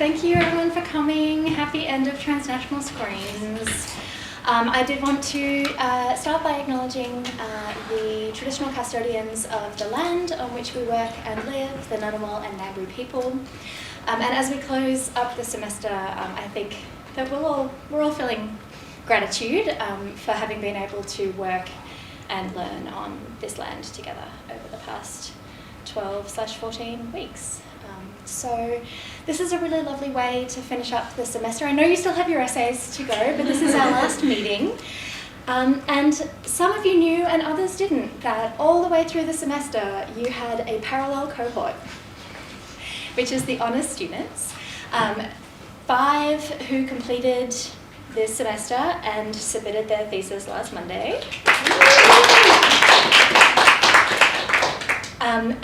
thank you everyone for coming. Happy end of Transnational Screens. I did want to start by acknowledging the traditional custodians of the land on which we work and live, the Ngunnawal and Ngambri people. And as we close up the semester, I think that we're all feeling gratitude for having been able to work and learn on this land together over the past 12/14 weeks. So this is a really lovely way to finish up the semester. I know you still have your essays to go, but this is our last meeting. And some of you knew and others didn't, that all the way through the semester you had a parallel cohort, which is the honours students. 5 who completed this semester and submitted their thesis last Monday.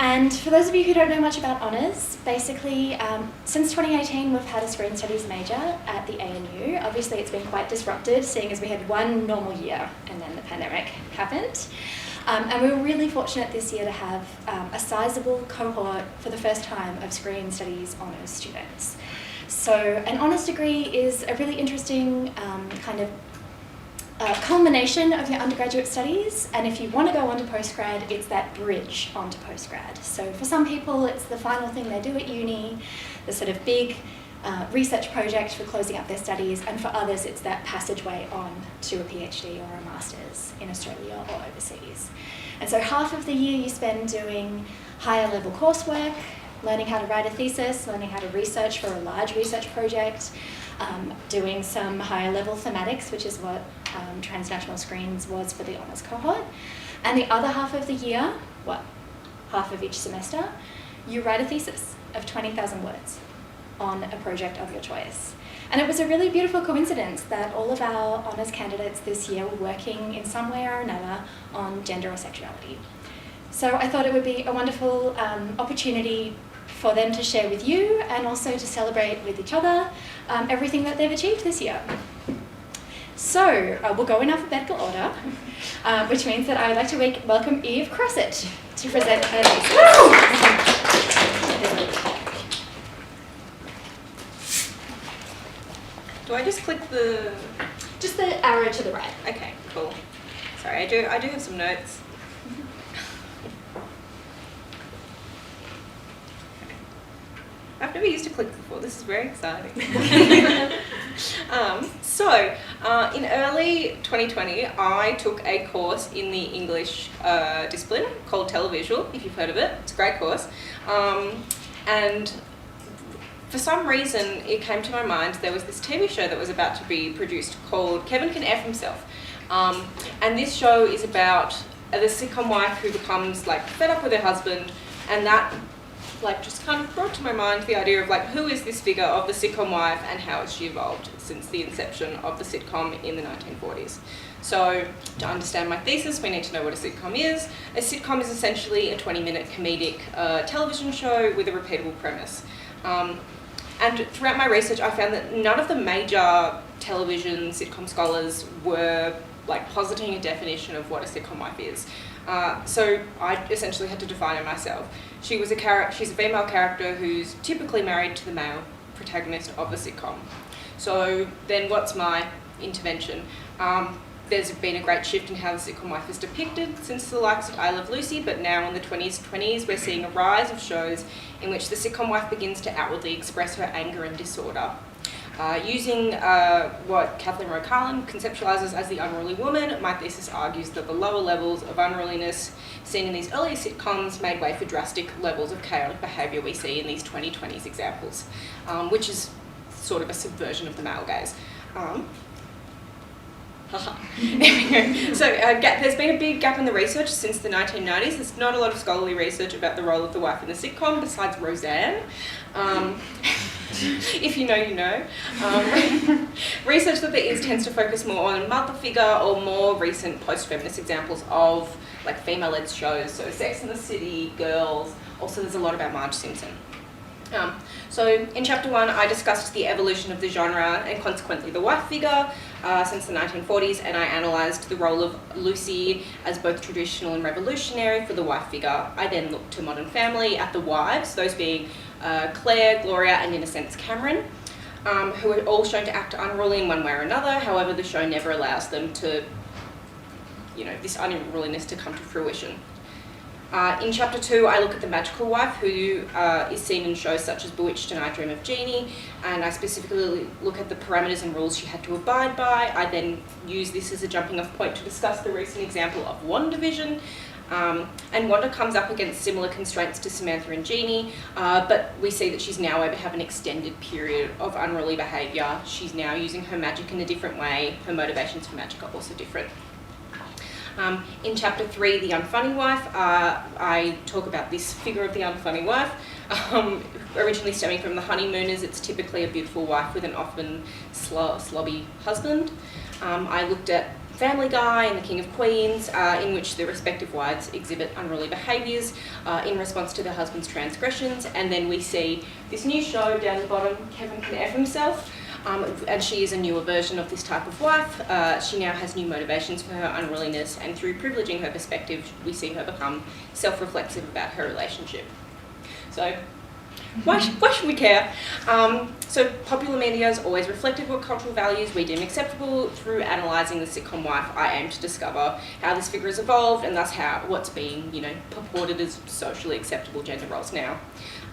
And for those of you who don't know much about honours, basically since 2018 we've had a Screen Studies major at the ANU. Obviously it's been quite disrupted, seeing as we had one normal year and then the pandemic happened. And we were really fortunate this year to have a sizable cohort for the first time of Screen Studies honours students. So an honours degree is a really interesting kind of culmination of your undergraduate studies, and if you want to go on to postgrad, it's that bridge onto postgrad. So for some people it's the final thing they do at uni, the sort of big research project for closing up their studies, and for others it's that passageway on to a PhD or a master's in Australia or overseas. And so half of the year you spend doing higher level coursework, learning how to write a thesis, learning how to research for a large research project, doing some higher level thematics, which is what Transnational Screens was for the honours cohort. And the other half of the year, half of each semester, you write a thesis of 20,000 words on a project of your choice. And it was a really beautiful coincidence that all of our honours candidates this year were working in some way or another on gender or sexuality. So I thought it would be a wonderful opportunity for them to share with you and also to celebrate with each other everything that they've achieved this year. So we'll go in alphabetical order, which means that I would like to welcome Eve Crossett to present her thesis. Do I just click the... Just the arrow to the right. Okay, cool. Sorry, I do have some notes. I've never used a click before, this is very exciting. In early 2020, I took a course in the English discipline called Televisual, if you've heard of it. It's a great course. And for some reason, it came to my mind there was this TV show that was about to be produced called Kevin Can F Himself. And this show is about the sitcom wife who becomes fed up with her husband, and that just kind of brought to my mind the idea of who is this figure of the sitcom wife and how has she evolved since the inception of the sitcom in the 1940s. So to understand my thesis, we need to know what a sitcom is. A sitcom is essentially a 20-minute comedic television show with a repeatable premise. And throughout my research, I found that none of the major television sitcom scholars were positing a definition of what a sitcom wife is. So I essentially had to define it myself. She's a female character who's typically married to the male protagonist of the sitcom. So then what's my intervention? There's been a great shift in how the sitcom wife is depicted since the likes of I Love Lucy, but now in the 20s we're seeing a rise of shows in which the sitcom wife begins to outwardly express her anger and disorder. Using what Kathleen conceptualises as the unruly woman, my thesis argues that the lower levels of unruliness seen in these earlier sitcoms made way for drastic levels of chaotic behaviour we see in these 2020s examples, which is sort of a subversion of the male gaze. There we go. So there's been a big gap in the research since the 1990s. There's not a lot of scholarly research about the role of the wife in the sitcom besides Roseanne. If you know, you know. Research that there is tends to focus more on mother figure or more recent post-feminist examples of female-led shows. So Sex and the City, Girls. Also there's a lot about Marge Simpson. So in chapter 1 I discussed the evolution of the genre and consequently the wife figure since the 1940s, and I analysed the role of Lucy as both traditional and revolutionary for the wife figure. I then looked to Modern Family at the wives, those being Claire, Gloria, and in a sense Cameron, who are all shown to act unruly in one way or another. However, the show never allows them to, this unruliness to come to fruition. In chapter 2, I look at the magical wife, who is seen in shows such as Bewitched and I Dream of Jeannie, and I specifically look at the parameters and rules she had to abide by. I then use this as a jumping off point to discuss the recent example of WandaVision. And Wanda comes up against similar constraints to Samantha and Jeannie, but we see that she's now able to have an extended period of unruly behaviour. She's now using her magic in a different way. Her motivations for magic are also different. In chapter 3, The Unfunny Wife, I talk about this figure of the unfunny wife. Originally stemming from The Honeymooners, it's typically a beautiful wife with an often slobby husband. I looked at Family Guy and The King of Queens, in which the respective wives exhibit unruly behaviours in response to their husband's transgressions. And then we see this new show down the bottom, Kevin Can F Himself, and she is a newer version of this type of wife. She now has new motivations for her unruliness, and through privileging her perspective, we see her become self-reflexive about her relationship. So, why should we care? So popular media has always reflected what cultural values we deem acceptable. Through analysing the sitcom wife, I aim to discover how this figure has evolved, and thus what's being, purported as socially acceptable gender roles now.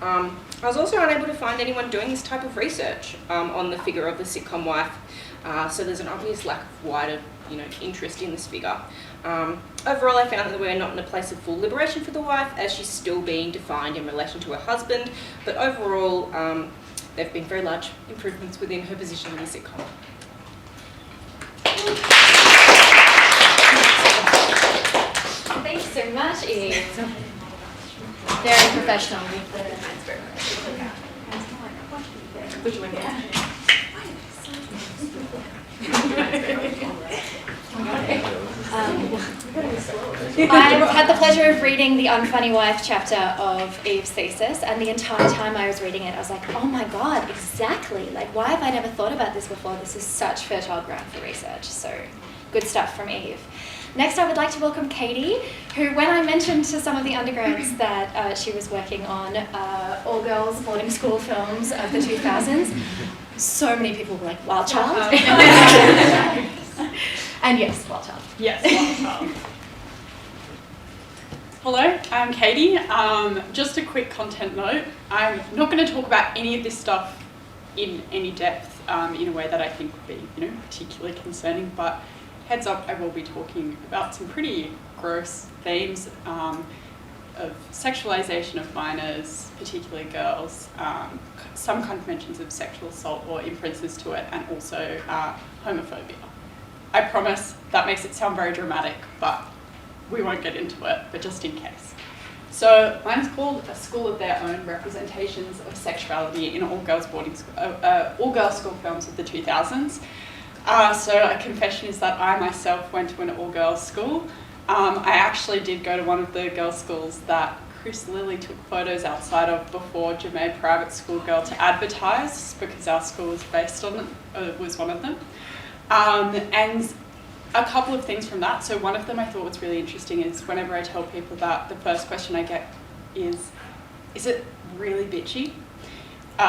I was also unable to find anyone doing this type of research on the figure of the sitcom wife, so there's an obvious lack of wider, interest in this figure. Overall, I found that we're not in a place of full liberation for the wife, as she's still being defined in relation to her husband, but overall, there have been very large improvements within her position in the sitcom. Thanks so much, Eve. Very professional. Which one? I've had the pleasure of reading the Unfunny Wife chapter of Eve's thesis, and the entire time I was reading it, I was like, oh my god, exactly. Like, why have I never thought about this before? This is such fertile ground for research. So, good stuff from Eve. Next, I would like to welcome Katie, who, when I mentioned to some of the undergrads that she was working on all-girls boarding school films of the 2000s, so many people were like, Wild Child? And yes, Wild Child. Yes, Wild Child. Hello, I'm Katie. Just a quick content note. I'm not going to talk about any of this stuff in any depth in a way that I think would be, particularly concerning, but heads up, I will be talking about some pretty gross themes of sexualization of minors, particularly girls, some kind of mentions of sexual assault or inferences to it, and also homophobia. I promise that makes it sound very dramatic, but we won't get into it, but just in case. So mine is called A School of Their Own: Representations of Sexuality in All-Girls all-girls school films of the 2000s. So a confession is that I myself went to an all-girls school. I actually did go to one of the girls' schools that Chris Lilly took photos outside of before Jamae Private School Girl to advertise, because our school was based on it, was one of them. And a couple of things from that. So one of them I thought was really interesting is whenever I tell people that, the first question I get is it really bitchy?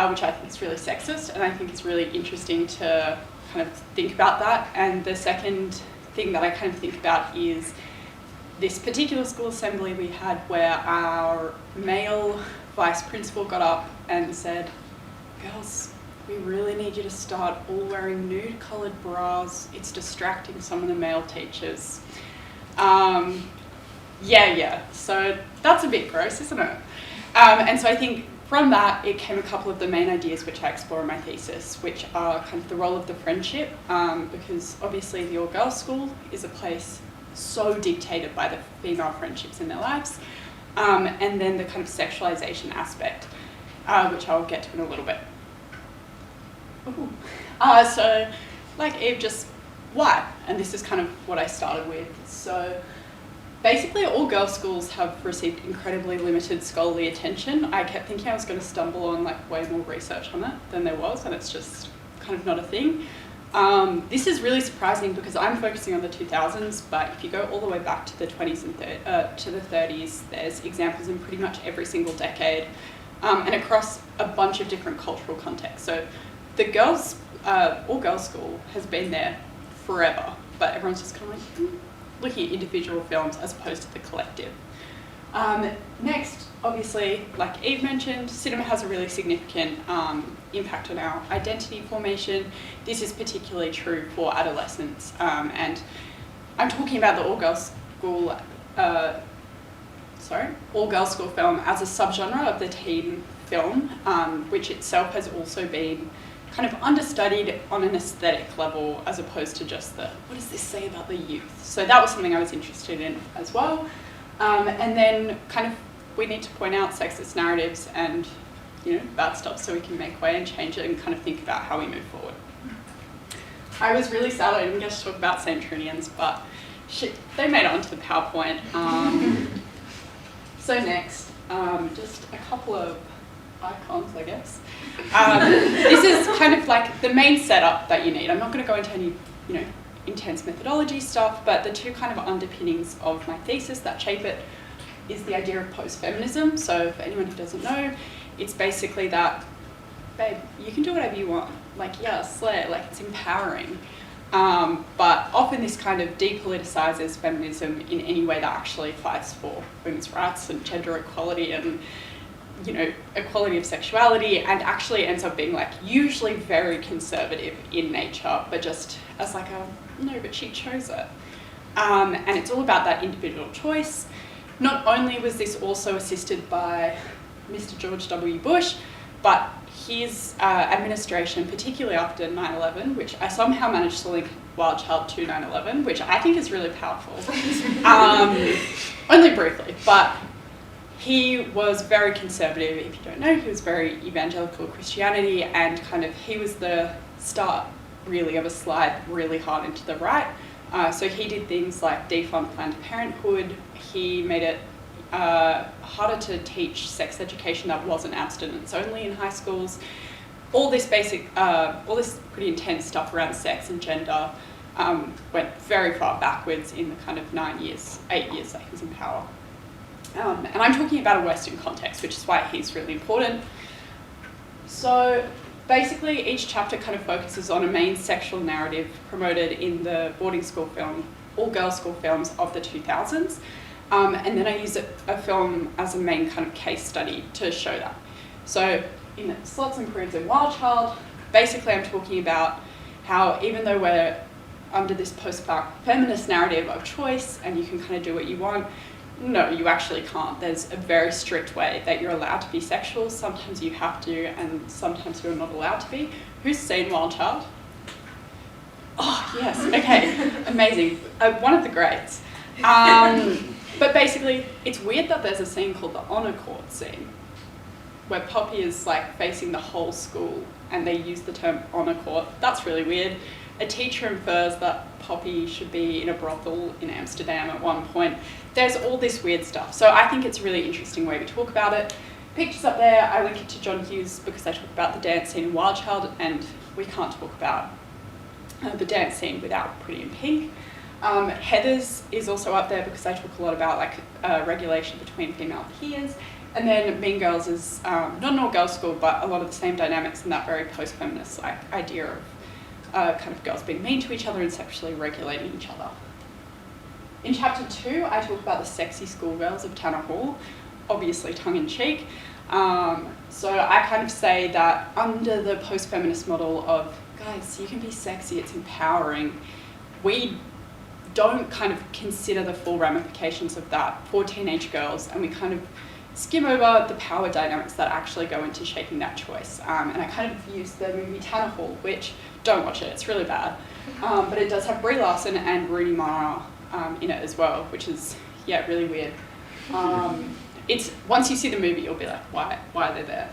Which I think is really sexist, and I think it's really interesting to kind of think about that. And the second thing that I kind of think about is this particular school assembly we had where our male vice principal got up and said, girls, we really need you to start all wearing nude coloured bras. It's distracting some of the male teachers. So that's a bit gross, isn't it? And so I think from that, it came a couple of the main ideas which I explore in my thesis, which are kind of the role of the friendship, because obviously the all-girls school is a place so dictated by the female friendships in their lives, and then the kind of sexualization aspect, which I'll get to in a little bit. So, like Eve, just why? And this is kind of what I started with. So basically, all girls schools have received incredibly limited scholarly attention. I kept thinking I was going to stumble on like way more research on it than there was, and it's just kind of not a thing. This is really surprising because I'm focusing on the 2000s, but if you go all the way back to the 20s and to the 30s, there's examples in pretty much every single decade. And across a bunch of different cultural contexts. So the all-girls school has been there forever, but everyone's just kind of like looking at individual films as opposed to the collective. Next, obviously, like Eve mentioned, cinema has a really significant impact on our identity formation. This is particularly true for adolescents, and I'm talking about the all-girls school film as a subgenre of the teen film, which itself has also been kind of understudied on an aesthetic level as opposed to just the, what does this say about the youth? So that was something I was interested in as well. And then kind of we need to point out sexist narratives and, bad stuff so we can make way and change it and kind of think about how we move forward. I was really sad I didn't get to talk about St. Trinians, but shit, they made it onto the PowerPoint. So next, just a couple of icons, I guess. This is kind of like the main setup that you need. I'm not going to go into any, intense methodology stuff, but the two kind of underpinnings of my thesis that shape it is the idea of post-feminism. So for anyone who doesn't know, it's basically that, babe, you can do whatever you want. Like, yeah, slay, like it's empowering. But often this kind of depoliticizes feminism in any way that actually fights for women's rights and gender equality and, equality of sexuality, and actually ends up being like usually very conservative in nature, but just as like no, but she chose it. And it's all about that individual choice. Not only was this also assisted by Mr. George W. Bush, but his administration, particularly after 9/11, which I somehow managed to link Wild Child to 9/11, which I think is really powerful. Only briefly, but he was very conservative. If you don't know, he was very evangelical Christianity, and kind of he was the start really of a slide really hard into the right. So he did things like defund Planned Parenthood. He made it harder to teach sex education that wasn't abstinence only in high schools. All this pretty intense stuff around sex and gender went very far backwards in the kind of 8 years that he was in power. And I'm talking about a Western context, which is why he's really important. So basically each chapter kind of focuses on a main sexual narrative promoted in the boarding school film, all-girls school films of the 2000s. And then I use a film as a main kind of case study to show that. So in Slots and Prunes and Wild Child, basically I'm talking about how even though we're under this post-feminist narrative of choice and you can kind of do what you want, no, you actually can't. There's a very strict way that you're allowed to be sexual. Sometimes you have to, and sometimes you're not allowed to be. Who's seen Wild Child? Oh, yes, okay, amazing. One of the greats. But basically, it's weird that there's a scene called the honor court scene, where Poppy is like facing the whole school and they use the term honor court. That's really weird. A teacher infers that Poppy should be in a brothel in Amsterdam at one point. There's all this weird stuff. So I think it's a really interesting way we talk about it. Pictures up there, I link it to John Hughes because I talk about the dance scene in Wild Child, and we can't talk about the dance scene without Pretty in Pink. Heathers is also up there because I talk a lot about like regulation between female peers. And then Mean Girls is not an all-girls school, but a lot of the same dynamics in that very post-feminist like idea of kind of girls being mean to each other and sexually regulating each other. In chapter 2, I talk about the sexy schoolgirls of Tanner Hall, obviously tongue-in-cheek. So I kind of say that under the post-feminist model of, guys, you can be sexy, it's empowering, we don't kind of consider the full ramifications of that for teenage girls, and we kind of skim over the power dynamics that actually go into shaping that choice. And I kind of use the movie Tanner Hall, which, don't watch it, it's really bad. But it does have Brie Larson and Rooney Mara in it as well, which is, yeah, really weird. It's once you see the movie, you'll be like, why are they there?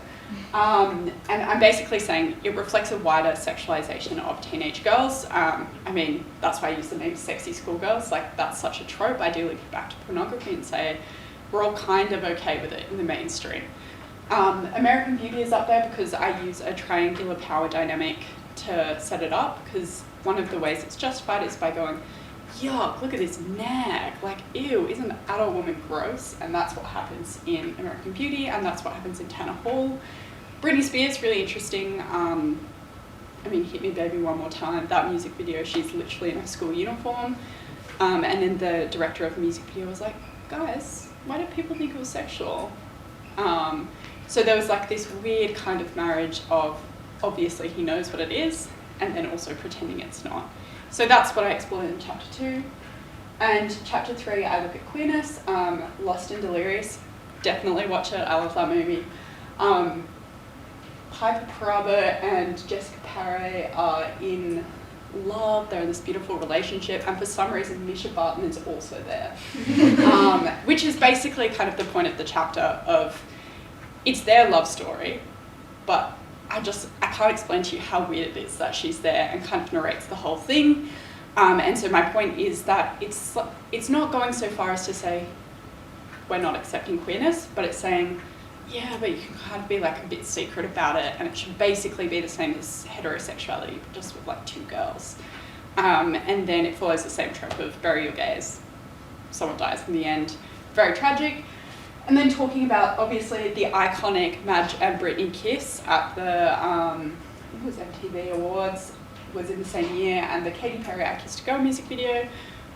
And I'm basically saying it reflects a wider sexualization of teenage girls. I mean, that's why I use the name sexy schoolgirls. Like, that's such a trope. I do link back to pornography and say, we're all kind of okay with it in the mainstream. American Beauty is up there because I use a triangular power dynamic to set it up, because one of the ways it's justified is by going, yuck, look at this nag, like, ew, isn't the adult woman gross? And that's what happens in American Beauty, and that's what happens in Tanner Hall. Britney Spears, really interesting. I mean, Hit Me Baby One More Time, that music video, she's literally in her school uniform. And then the director of the music video was like, guys, why do people think it was sexual? So there was like this weird kind of marriage of obviously he knows what it is and then also pretending it's not. So that's what I explored in chapter 2. And chapter 3, I look at queerness, Lost and Delirious. Definitely watch it, I love that movie. Piper Paraba and Jessica Paré are in love, they're in this beautiful relationship, and for some reason Misha Barton is also there. Which is basically kind of the point of the chapter of, it's their love story, but I can't explain to you how weird it is that she's there and kind of narrates the whole thing. And so my point is that it's not going so far as to say we're not accepting queerness, but it's saying, yeah, but you can kind of be like a bit secret about it, and it should basically be the same as heterosexuality, but just with like 2 girls. And then it follows the same trope of bury your gays. Someone dies in the end. Very tragic. And then talking about, obviously, the iconic Madge and Britney kiss at the, I think it was MTV Awards, was in the same year, and the Katy Perry I Kissed a Girl music video,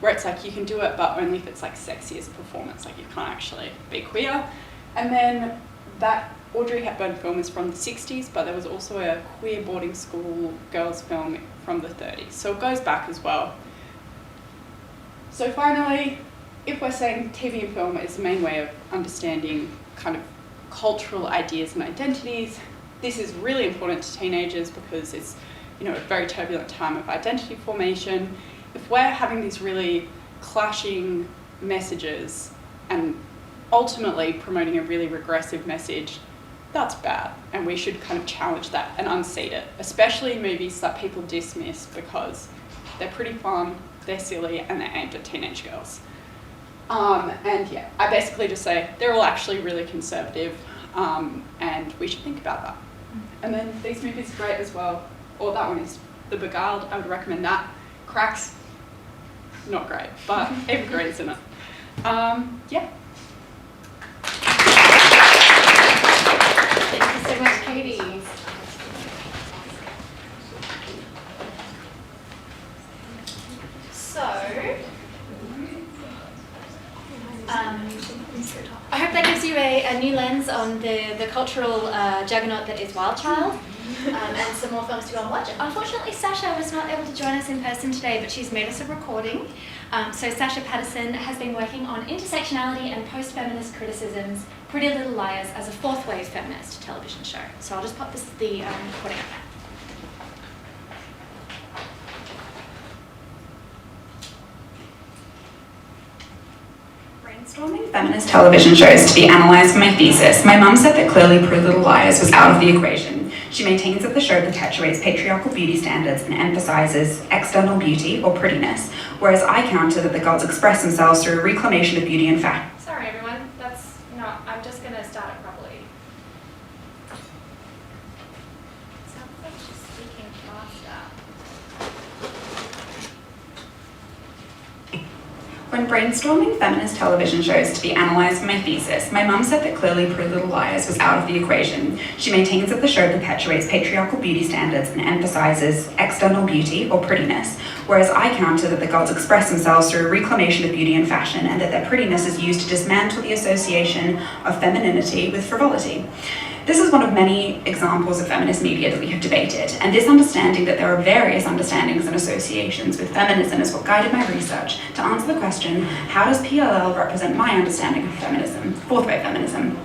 where it's like you can do it, but only if it's like sexy as a performance, like you can't actually be queer. And then that Audrey Hepburn film is from the 60s, but there was also a queer boarding school girls film from the 30s. So it goes back as well. So finally, if we're saying TV and film is the main way of understanding kind of cultural ideas and identities, this is really important to teenagers because it's, you know, a very turbulent time of identity formation. If we're having these really clashing messages and ultimately promoting a really regressive message, that's bad, and we should kind of challenge that and unseat it, especially in movies that people dismiss because they're pretty fun, they're silly, and they're aimed at teenage girls. And yeah, I basically just say they're all actually really conservative, and we should think about that. And then these movies are great as well. Or that one is The Beguiled, I would recommend that. Cracks, not great, but Eva Green's in it. Yeah. Thank you so much, Katie. So, I hope that gives you a new lens on the cultural juggernaut that is Wild Child, and some more films to go and watch. Unfortunately, Sacha was not able to join us in person today, but she's made us a recording. So Sacha Paterson has been working on intersectionality and post-feminist criticisms, Pretty Little Liars, as a 4th wave feminist television show. So I'll just pop the recording up there. Brainstorming feminist television shows to be analysed for my thesis, my mum said that clearly Pretty Little Liars was out of the equation. She maintains that the show perpetuates patriarchal beauty standards and emphasises external beauty or prettiness, whereas I counter that the gods express themselves through a reclamation of beauty and fashion. Sorry everyone, that's not, I'm just going to start it properly. Sounds like she's speaking faster. When brainstorming feminist television shows to be analysed for my thesis, my mum said that clearly Pretty Little Liars was out of the equation. She maintains that the show perpetuates patriarchal beauty standards and emphasises external beauty or prettiness, whereas I counter that the gods express themselves through a reclamation of beauty and fashion, and that their prettiness is used to dismantle the association of femininity with frivolity. This is one of many examples of feminist media that we have debated, and this understanding that there are various understandings and associations with feminism is what guided my research to answer the question, how does PLL represent my understanding of feminism, 4th wave feminism?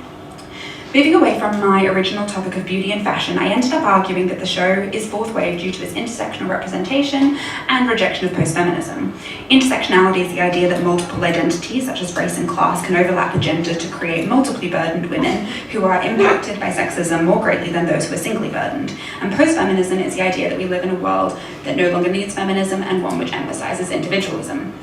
Moving away from my original topic of beauty and fashion, I ended up arguing that the show is 4th wave due to its intersectional representation and rejection of post-feminism. Intersectionality is the idea that multiple identities, such as race and class, can overlap with gender to create multiply burdened women who are impacted by sexism more greatly than those who are singly burdened. And post-feminism is the idea that we live in a world that no longer needs feminism and one which emphasizes individualism.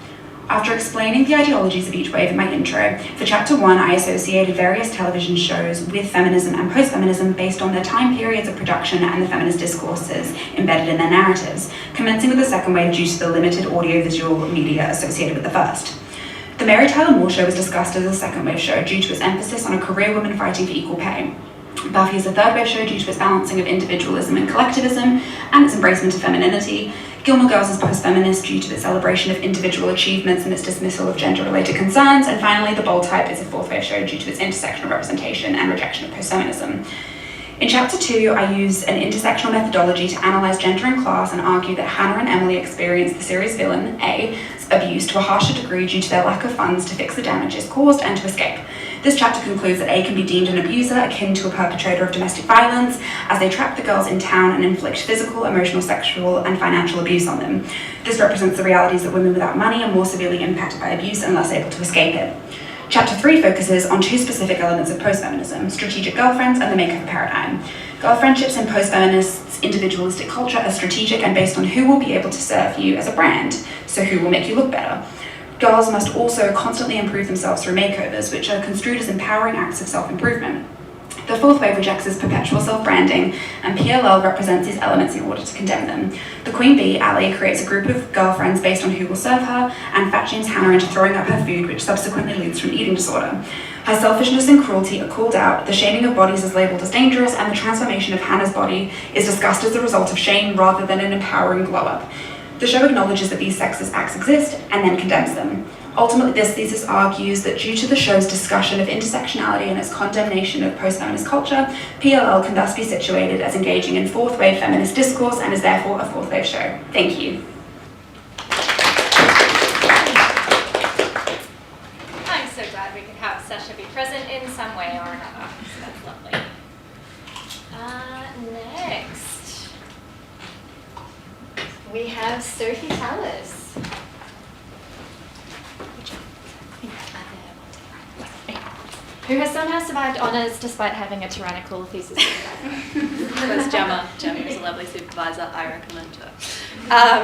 After explaining the ideologies of each wave in my intro, for Chapter 1 I associated various television shows with feminism and post-feminism based on their time periods of production and the feminist discourses embedded in their narratives, commencing with the second wave due to the limited audiovisual media associated with the first. The Mary Tyler Moore Show was discussed as a second wave show due to its emphasis on a career woman fighting for equal pay. Buffy is a third wave show due to its balancing of individualism and collectivism and its embracement of femininity. Gilmore Girls is post-feminist due to its celebration of individual achievements and its dismissal of gender-related concerns. And finally, The Bold Type is a fourth wave show due to its intersectional representation and rejection of post-feminism. In Chapter 2, I use an intersectional methodology to analyse gender and class and argue that Hannah and Emily experienced the series villain, A's abuse to a harsher degree due to their lack of funds to fix the damages caused and to escape. This chapter concludes that A can be deemed an abuser akin to a perpetrator of domestic violence, as they trap the girls in town and inflict physical, emotional, sexual, and financial abuse on them. This represents the realities that women without money are more severely impacted by abuse and less able to escape it. Chapter 3 focuses on two specific elements of post-feminism: strategic girlfriends and the makeover paradigm. Girl friendships in post-feminists' individualistic culture are strategic and based on who will be able to serve you as a brand, so who will make you look better. Girls must also constantly improve themselves through makeovers, which are construed as empowering acts of self-improvement. The fourth wave rejects this perpetual self-branding, and PLL represents these elements in order to condemn them. The Queen Bee, Ally, creates a group of girlfriends based on who will serve her, and fat shames Hannah into throwing up her food, which subsequently leads to an eating disorder. Her selfishness and cruelty are called out, the shaming of bodies is labelled as dangerous, and the transformation of Hannah's body is discussed as the result of shame rather than an empowering glow-up. The show acknowledges that these sexist acts exist, and then condemns them. Ultimately, this thesis argues that due to the show's discussion of intersectionality and its condemnation of post-feminist culture, PLL can thus be situated as engaging in fourth-wave feminist discourse and is therefore a fourth-wave show. Thank you. I'm so glad we could have Sacha be present in some way or another. So that's lovely. Next, we have Sophie Tallis. Who has somehow survived honours despite having a tyrannical thesis supervisor. Because Gemma is a lovely supervisor, I recommend her.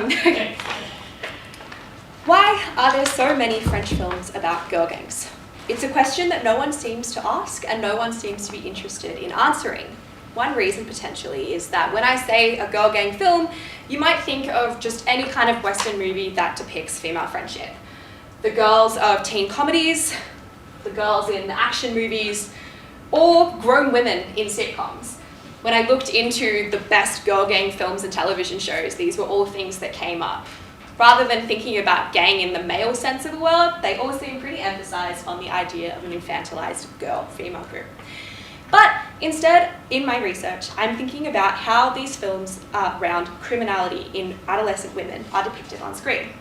Okay. Why are there so many French films about girl gangs? It's a question that no one seems to ask and no one seems to be interested in answering. One reason potentially is that when I say a girl gang film, you might think of just any kind of Western movie that depicts female friendship. The girls of teen comedies, the girls in action movies, or grown women in sitcoms. When I looked into the best girl gang films and television shows, these were all things that came up. Rather than thinking about gang in the male sense of the word, they all seem pretty emphasised on the idea of an infantilized girl-female group. But instead, in my research, I'm thinking about how these films around criminality in adolescent women are depicted on screen.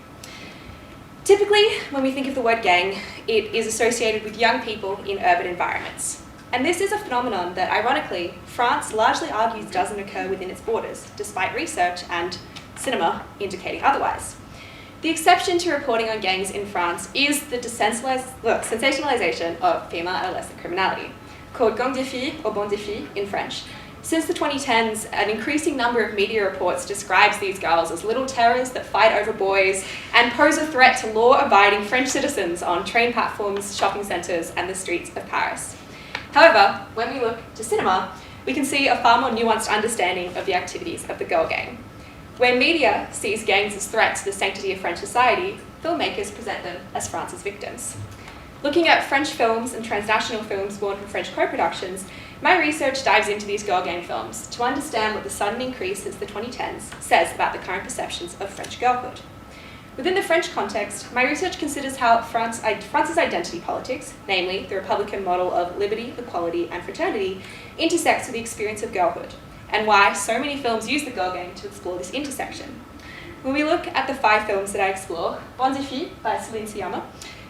Typically, when we think of the word gang, it is associated with young people in urban environments. And this is a phenomenon that, ironically, France largely argues doesn't occur within its borders, despite research and cinema indicating otherwise. The exception to reporting on gangs in France is the sensationalization of female adolescent criminality, called gang des filles or bande des filles in French. Since the 2010s, an increasing number of media reports describes these girls as little terrors that fight over boys and pose a threat to law-abiding French citizens on train platforms, shopping centres, and the streets of Paris. However, when we look to cinema, we can see a far more nuanced understanding of the activities of the girl gang. Where media sees gangs as threats to the sanctity of French society, filmmakers present them as France's victims. Looking at French films and transnational films born from French co-productions, my research dives into these girl gang films to understand what the sudden increase since the 2010s says about the current perceptions of French girlhood. Within the French context, my research considers how France's identity politics, namely the Republican model of liberty, equality, and fraternity, intersects with the experience of girlhood, and why so many films use the girl gang to explore this intersection. When we look at the 5 films that I explore, Bande des filles by Céline Sciamma,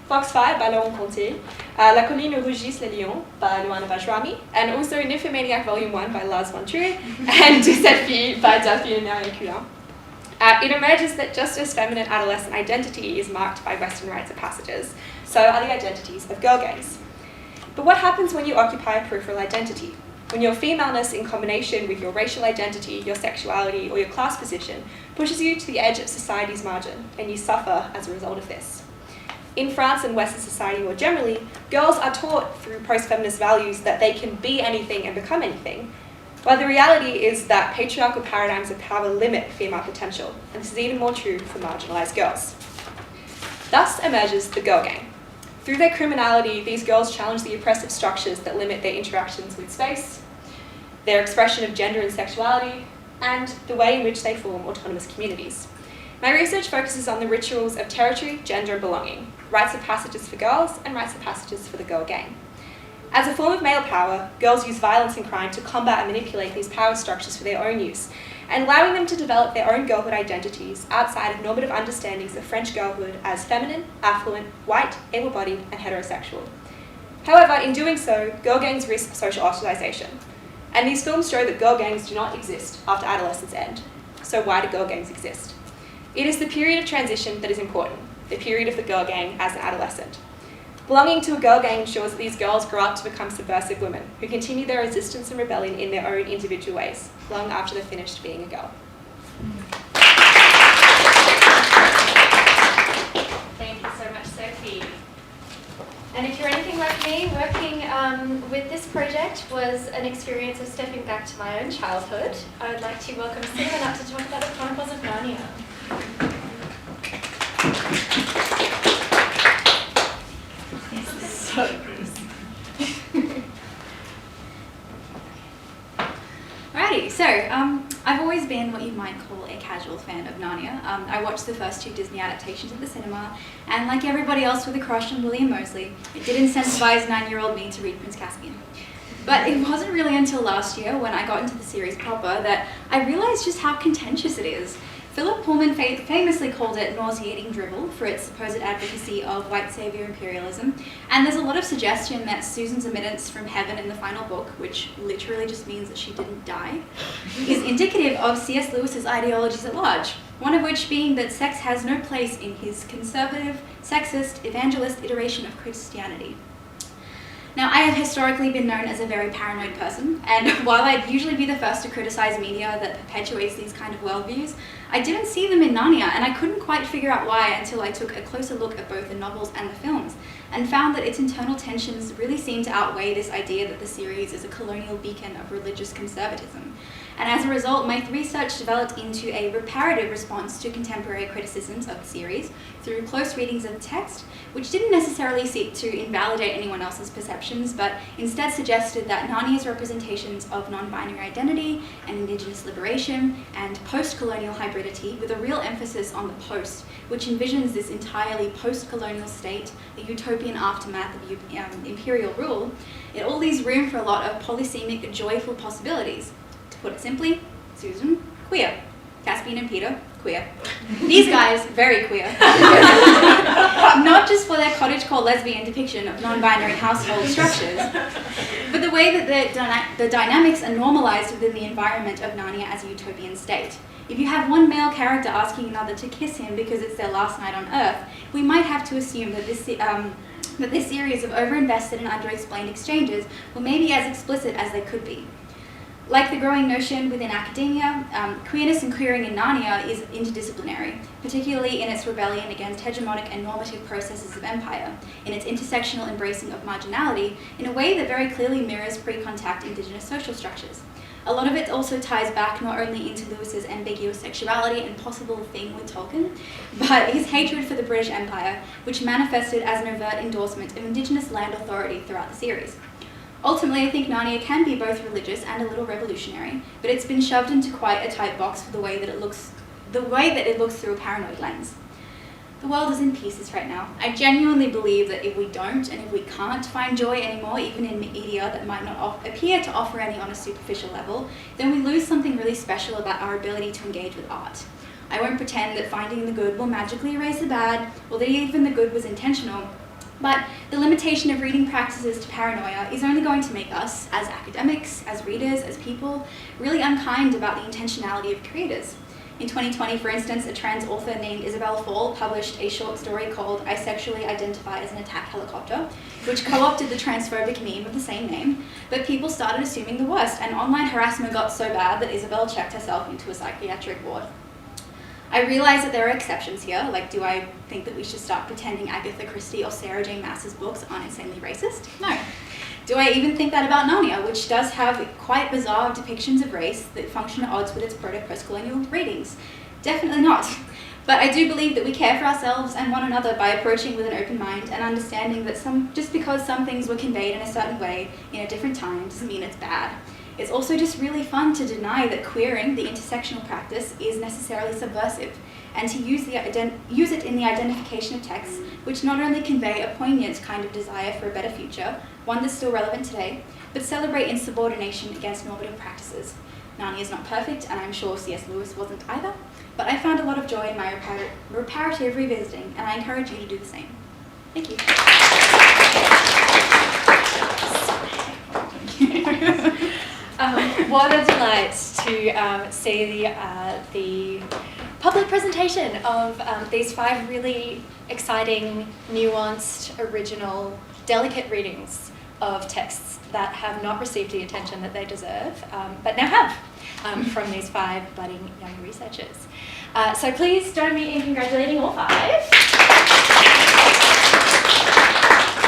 Foxfire by Laurent Conté, La colline où rugissent les lions by Luana Bajrami, and also Nymphomaniac Volume 1 by Lars von Trier, and De cette fille by Delphine Marion. It emerges that just as feminine adolescent identity is marked by Western rites of passages, so are the identities of girl gangs. But what happens when you occupy a peripheral identity? When your femaleness in combination with your racial identity, your sexuality, or your class position pushes you to the edge of society's margin, and you suffer as a result of this. In France and Western society more generally, girls are taught through post-feminist values that they can be anything and become anything, while the reality is that patriarchal paradigms of power limit female potential, and this is even more true for marginalised girls. Thus emerges the girl gang. Through their criminality, these girls challenge the oppressive structures that limit their interactions with space, their expression of gender and sexuality, and the way in which they form autonomous communities. My research focuses on the rituals of territory, gender and belonging, rites of passages for girls and rites of passages for the girl gang. As a form of male power, girls use violence and crime to combat and manipulate these power structures for their own use, and allowing them to develop their own girlhood identities outside of normative understandings of French girlhood as feminine, affluent, white, able-bodied and heterosexual. However, in doing so, girl gangs risk social ostracization. And these films show that girl gangs do not exist after adolescence end. So why do girl gangs exist? It is the period of transition that is important, the period of the girl gang as an adolescent. Belonging to a girl gang ensures that these girls grow up to become subversive women who continue their resistance and rebellion in their own individual ways, long after they're finished being a girl. Thank you so much, Sophie. And if you're anything like me, working with this project was an experience of stepping back to my own childhood. I would like to welcome Cinnamone up to talk about the Chronicles of Narnia. Alrighty, so I've always been what you might call a casual fan of Narnia. I watched the first 2 Disney adaptations at the cinema, and like everybody else with a crush on William Moseley, it did incentivize 9-year-old me to read Prince Caspian. But it wasn't really until last year, when I got into the series proper, that I realised just how contentious it is. Philip Pullman famously called it nauseating drivel for its supposed advocacy of white saviour imperialism, and there's a lot of suggestion that Susan's admittance from heaven in the final book, which literally just means that she didn't die, is indicative of C.S. Lewis's ideologies at large, one of which being that sex has no place in his conservative, sexist, evangelist iteration of Christianity. Now, I have historically been known as a very paranoid person, and while I'd usually be the first to criticise media that perpetuates these kind of worldviews, I didn't see them in Narnia, and I couldn't quite figure out why until I took a closer look at both the novels and the films, and found that its internal tensions really seem to outweigh this idea that the series is a colonial beacon of religious conservatism. And as a result, my research developed into a reparative response to contemporary criticisms of the series through close readings of the text, which didn't necessarily seek to invalidate anyone else's perceptions, but instead suggested that Narnia's representations of non-binary identity and Indigenous liberation and post-colonial hybridity, with a real emphasis on the post, which envisions this entirely post-colonial state, the utopian aftermath of imperial rule, it all leaves room for a lot of polysemic, joyful possibilities. To put it simply, Susan, queer. Caspian and Peter, queer. These guys, very queer. Not just for their cottagecore lesbian depiction of non-binary household structures, but the way that the dynamics are normalized within the environment of Narnia as a utopian state. If you have one male character asking another to kiss him because it's their last night on Earth, we might have to assume that this series of overinvested and underexplained exchanges were maybe as explicit as they could be. Like the growing notion within academia, queerness and queering in Narnia is interdisciplinary, particularly in its rebellion against hegemonic and normative processes of empire, in its intersectional embracing of marginality, in a way that very clearly mirrors pre-contact Indigenous social structures. A lot of it also ties back not only into Lewis's ambiguous sexuality and possible thing with Tolkien, but his hatred for the British Empire, which manifested as an overt endorsement of Indigenous land authority throughout the series. Ultimately, I think Narnia can be both religious and a little revolutionary, but it's been shoved into quite a tight box for the way that it looks through a paranoid lens. The world is in pieces right now. I genuinely believe that if we don't and if we can't find joy anymore, even in media that might not appear to offer any on a superficial level, then we lose something really special about our ability to engage with art. I won't pretend that finding the good will magically erase the bad, or that even the good was intentional, but the limitation of reading practices to paranoia is only going to make us, as academics, as readers, as people, really unkind about the intentionality of creators. In 2020, for instance, a trans author named Isabel Fall published a short story called I Sexually Identify as an Attack Helicopter, which co-opted the transphobic meme of the same name, but people started assuming the worst, and online harassment got so bad that Isabel checked herself into a psychiatric ward. I realise that there are exceptions here, like do I think that we should start pretending Agatha Christie or Sarah J. Maas's books aren't insanely racist? No. Do I even think that about Narnia, which does have quite bizarre depictions of race that function at odds with its proto-postcolonial readings? Definitely not. But I do believe that we care for ourselves and one another by approaching with an open mind and understanding that just because some things were conveyed in a certain way in a different time doesn't mean it's bad. It's also just really fun to deny that queering, the intersectional practice, is necessarily subversive, and to use it in the identification of texts which not only convey a poignant kind of desire for a better future, one that's still relevant today, but celebrate insubordination against normative practices. Narnia is not perfect, and I'm sure C.S. Lewis wasn't either, but I found a lot of joy in my reparative revisiting, and I encourage you to do the same. Thank you. What a delight to see the public presentation of these 5 really exciting, nuanced, original, delicate readings of texts that have not received the attention that they deserve, but now have from these 5 budding young researchers. So please join me in congratulating all 5.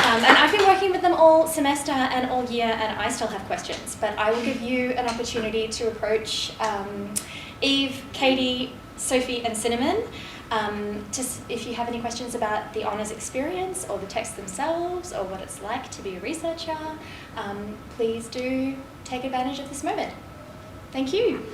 And I've been working with them all semester and all year, and I still have questions, but I will give you an opportunity to approach Eve, Katie, Sophie and Cinnamone, if you have any questions about the honours experience or the texts themselves or what it's like to be a researcher, please do take advantage of this moment. Thank you.